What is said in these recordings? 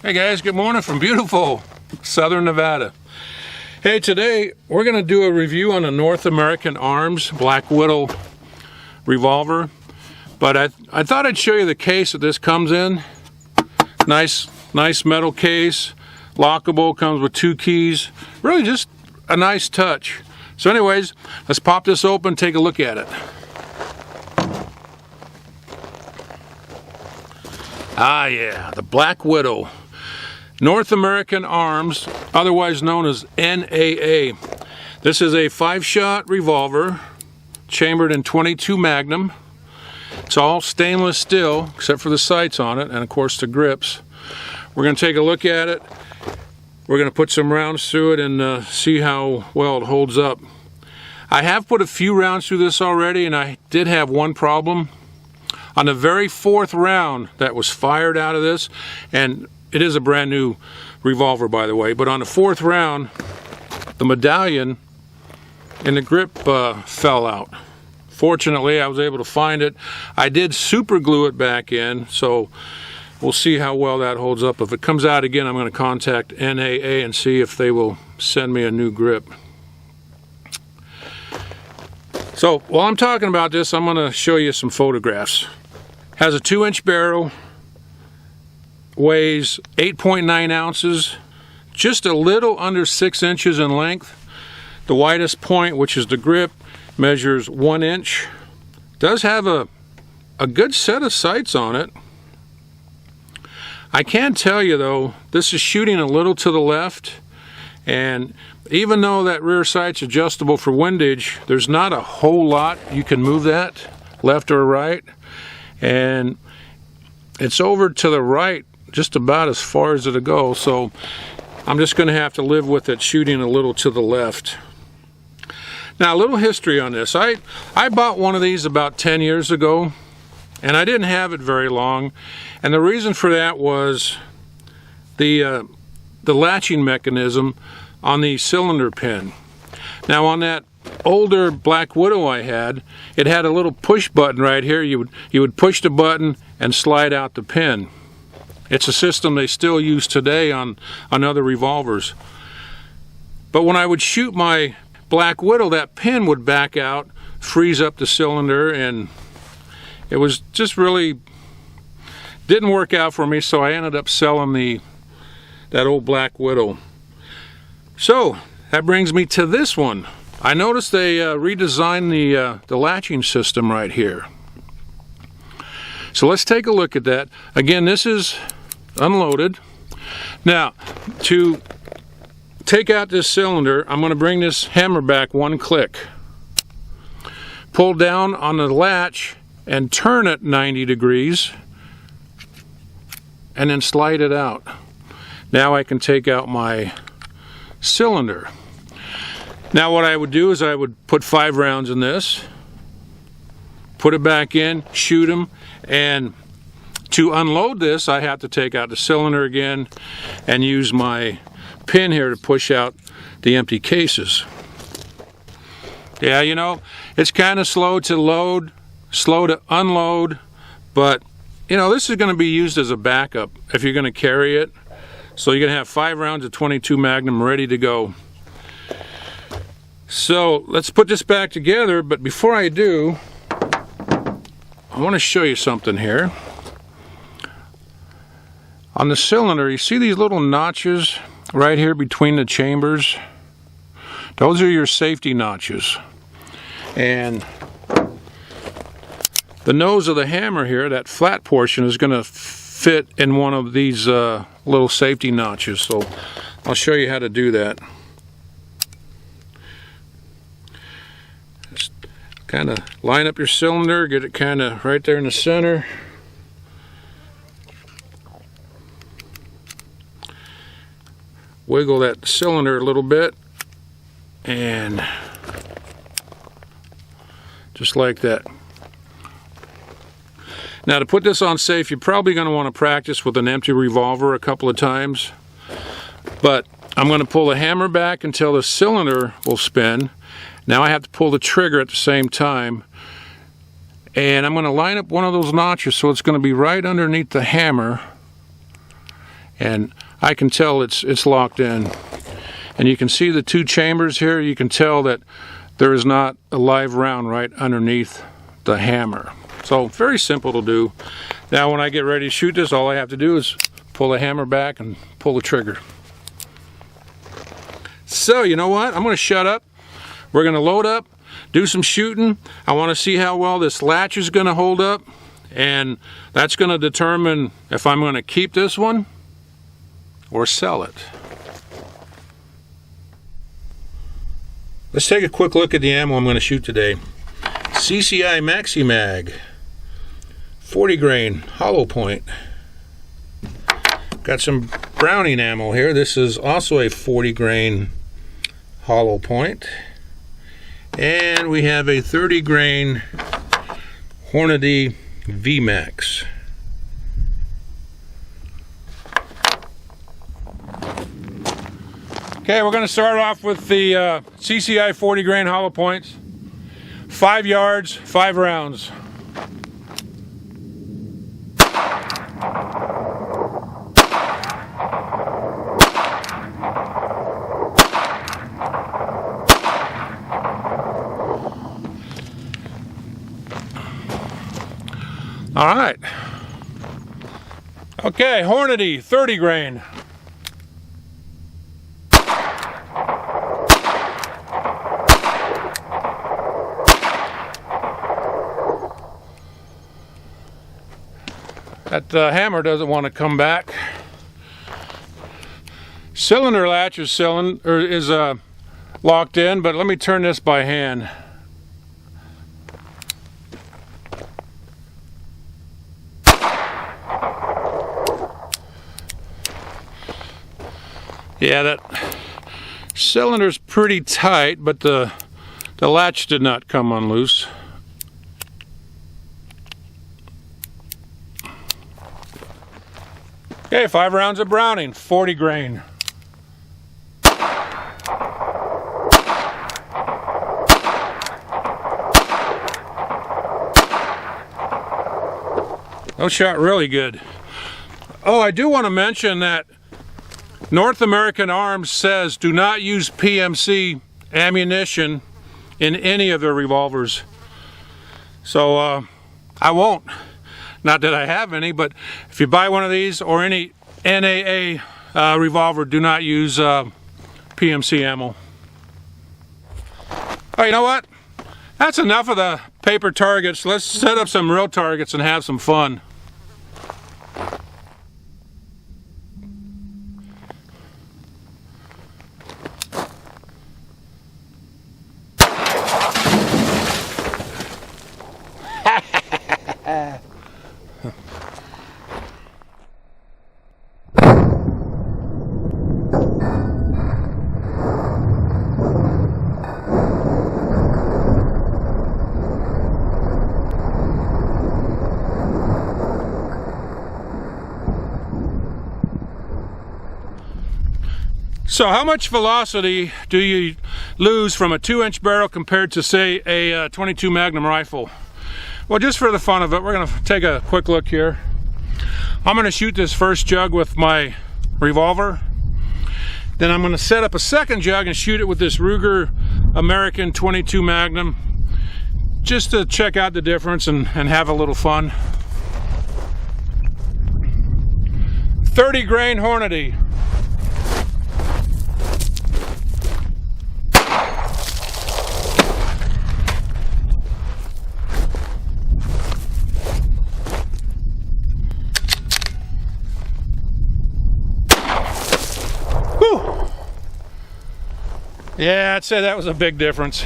Hey guys, good morning from beautiful Southern Nevada. Hey, today we're going to do a review on a North American Arms Black Widow revolver. But I thought I'd show you the case that this comes in. Nice metal case, lockable, comes with 2 keys. Really just a nice touch. So anyways, let's pop this open, take a look at it. Ah yeah, the Black Widow. North American Arms, otherwise known as NAA. This is a 5-shot revolver, chambered in .22 Magnum. It's all stainless steel, except for the sights on it, and of course the grips. We're going to take a look at it. We're going to put some rounds through it and see how well it holds up. I have put a few rounds through this already, and I did have one problem. On the very 4th round that was fired out of this, and it is a brand new revolver, by the way, but on the 4th round, the medallion and the grip fell out. Fortunately, I was able to find it. I did super glue it back in, so we'll see how well that holds up. If it comes out again, I'm going to contact NAA and see if they will send me a new grip. So while I'm talking about this, I'm going to show you some photographs. Has a 2-inch barrel, weighs 8.9 ounces, just a little under 6 inches in length. The widest point, which is the grip, measures 1 inch. Does have a good set of sights on it. I can tell you though, this is shooting a little to the left, and even though that rear sight's adjustable for windage, there's not a whole lot you can move that left or right, and it's over to the right just about as far as it'll go, so I'm just going to have to live with it shooting a little to the left. Now, a little history on this. I bought one of these about 10 years ago, and I didn't have it very long, and the reason for that was the latching mechanism on the cylinder pin. Now, on that older Black Widow I had, it had a little push button right here. You would push the button and slide out the pin. It's a system they still use today on other revolvers. But when I would shoot my Black Widow, that pin would back out, freeze up the cylinder, and it was just really didn't work out for me, so I ended up selling that old Black Widow. So that brings me to this one. I noticed they redesigned the latching system right here. So let's take a look at that. Again, this is unloaded. Now, to take out this cylinder, I'm going to bring this hammer back 1 click. Pull down on the latch and turn it 90 degrees, and then slide it out. Now I can take out my cylinder. Now what I would do is I would put 5 rounds in this, put it back in, shoot them, and to unload this, I have to take out the cylinder again and use my pin here to push out the empty cases. Yeah, you know, it's kind of slow to load, slow to unload, but you know, this is going to be used as a backup if you're going to carry it. So you're going to have 5 rounds of .22 Magnum ready to go. So let's put this back together, but before I do, I want to show you something here. On the cylinder, you see these little notches right here between the chambers? Those are your safety notches. And the nose of the hammer here, that flat portion, is going to fit in one of these little safety notches. So I'll show you how to do that. Just kind of line up your cylinder, get it kind of right there in the center. Wiggle that cylinder a little bit, and just like that. Now, to put this on safe, you're probably going to want to practice with an empty revolver a couple of times, but I'm going to pull the hammer back until the cylinder will spin. Now I have to pull the trigger at the same time, and I'm going to line up one of those notches so it's going to be right underneath the hammer, and I can tell it's locked in. And you can see the two chambers here. You can tell that there is not a live round right underneath the hammer. So very simple to do. Now when I get ready to shoot this, all I have to do is pull the hammer back and pull the trigger. So you know what? I'm going to shut up. We're going to load up, do some shooting. I want to see how well this latch is going to hold up, and that's going to determine if I'm going to keep this one or sell it. Let's take a quick look at the ammo I'm going to shoot today. CCI Maxi Mag, 40 grain hollow point. Got some Browning ammo here. This is also a 40 grain hollow point. And we have a 30 grain Hornady VMAX. Okay, we're going to start off with the CCI 40 grain hollow points. 5 yards, 5 rounds. All right. Okay, Hornady 30 grain. That hammer doesn't want to come back. Cylinder latch is locked in, but let me turn this by hand. Yeah, that cylinder's pretty tight, but the latch did not come unloose. Okay, 5 rounds of Browning, 40 grain. Those shot really good. Oh, I do want to mention that North American Arms says do not use PMC ammunition in any of their revolvers. So I won't. Not that I have any, but if you buy one of these or any NAA revolver, do not use PMC ammo. Oh, you know what? That's enough of the paper targets. Let's set up some real targets and have some fun. So how much velocity do you lose from a 2-inch barrel compared to, say, a 22 Magnum rifle? Well, just for the fun of it, we're going to take a quick look here. I'm going to shoot this first jug with my revolver. Then I'm going to set up a second jug and shoot it with this Ruger American 22 Magnum, just to check out the difference and have a little fun. 30 grain Hornady. Yeah, I'd say that was a big difference.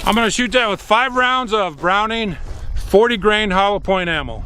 I'm going to shoot that with 5 rounds of Browning 40 grain hollow point ammo.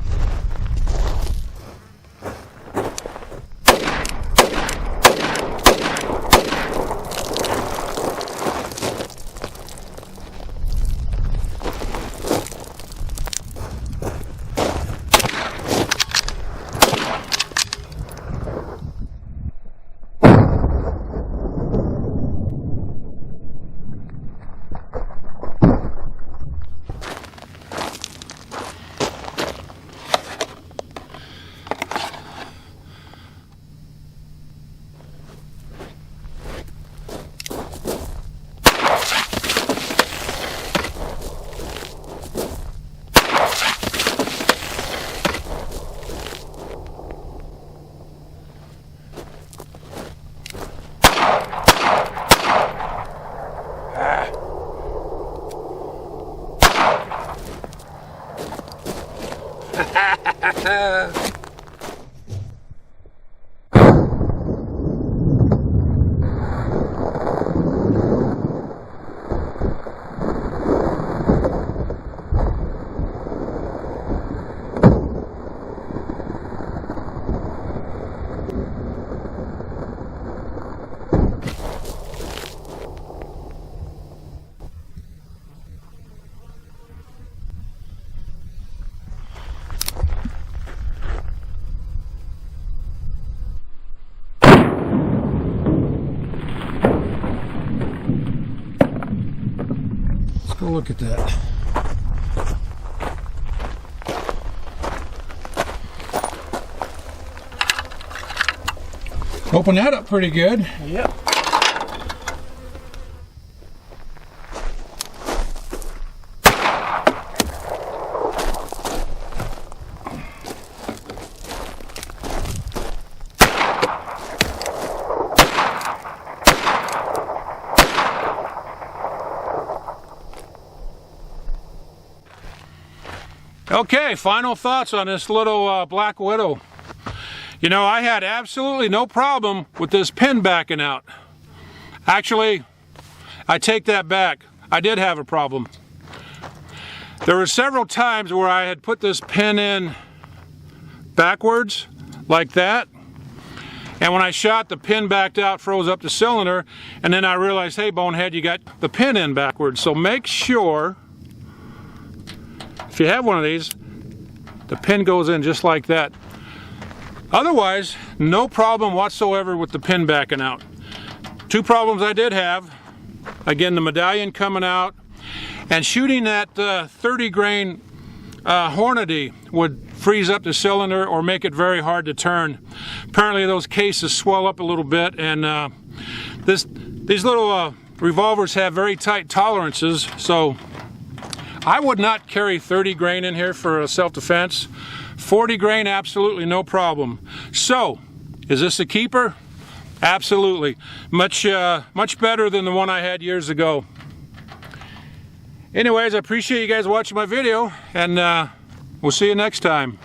Let's go look at that. Open that up pretty good. Yep. Okay, final thoughts on this little Black Widow. You know, I had absolutely no problem with this pin backing out. Actually, I take that back. I did have a problem. There were several times where I had put this pin in backwards, like that, and when I shot, the pin backed out, froze up the cylinder, and then I realized, hey, bonehead, you got the pin in backwards. So make sure, if you have one of these, the pin goes in just like that. Otherwise, no problem whatsoever with the pin backing out. 2 problems I did have, again, the medallion coming out, and shooting that 30 grain Hornady would freeze up the cylinder or make it very hard to turn. Apparently those cases swell up a little bit, and these little revolvers have very tight tolerances, so I would not carry 30 grain in here for self-defense. 40 grain, absolutely no problem. So, is this a keeper? Absolutely. Much better than the one I had years ago. Anyways, I appreciate you guys watching my video, and we'll see you next time.